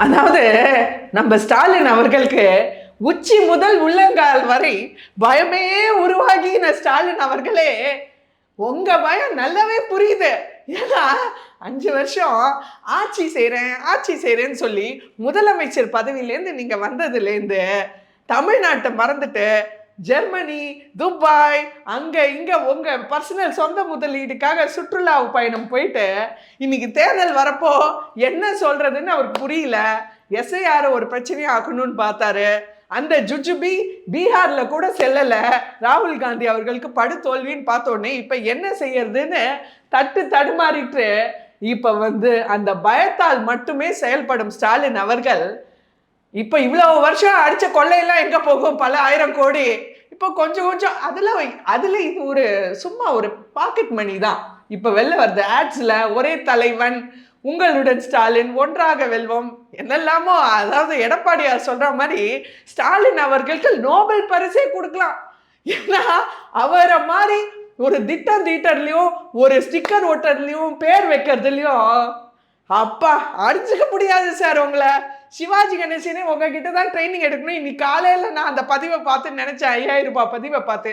அதாவது நம்ம ஸ்டாலின் அவர்களுக்கு உச்சி முதல் உள்ளங்கால் வரை பயமே உருவாகின ஸ்டாலின் அவர்களே, உங்க பயம் நல்லாவே புரியுது. ஏன்னா 5 வருஷம் ஆட்சி செய்கிறேன்னு சொல்லி முதலமைச்சர் பதவியிலேருந்து நீங்க வந்ததுலேருந்து தமிழ்நாட்டை மறந்துட்டு ஜெர்மனி, துபாய், அங்க இங்க உங்க பர்சனல் சொந்த முதலீடுக்காக சுற்றுலா பயணம் போயிட்டு இன்னைக்கு தேர்தல் வரப்போ என்ன சொல்றதுன்னு அவருக்கு புரியல. எஸ்ஐஆர் ஒரு பிரச்சனையா ஆக்கணும்னு பார்த்தாரு. அந்த ஜுஜுபி பீகார்ல கூட செல்லல. ராகுல் காந்தி அவர்களுக்கு படுதோல்வின்னு பார்த்தோன்னே இப்ப என்ன செய்யறதுன்னு தடுமாறிட்டு இப்ப அந்த பயத்தால் மட்டுமே செயல்படும் ஸ்டாலின் அவர்கள் இப்ப இவ்வளவு வருஷம் அடிச்ச கொள்ளையெல்லாம் எங்க போகும்? பல 1000 கோடி. இப்போ கொஞ்சம் கொஞ்சம் அதுல இது ஒரு சும்மா ஒரு பாக்கெட் மணி தான். இப்ப வெளில வருது ஆட்ஸ்ல ஒரே தலைவன், உங்களுடன் ஸ்டாலின், ஒன்றாக வெல்வோம், என்னெல்லாமோ. அதாவது எடப்பாடியார் சொல்ற மாதிரி ஸ்டாலின் அவர்களுக்கு நோபல் பரிசே கொடுக்கலாம். ஏன்னா அவரை மாதிரி ஒரு திட்டம் தீட்டர்லயும் ஒரு ஸ்டிக்கர் ஓட்டர்லயும் பேர் வைக்கிறதுலயும் அப்பா அடிச்சுக்க முடியாது சார் உங்களை. சிவாஜி கணேசனே உங்ககிட்ட தான் ட்ரைனிங் எடுக்கணும். இன்னைக்கு காலையில் நான் அந்த பதிவை பார்த்து நினைச்சேன், 5000 ரூபாய் பதிவை பார்த்து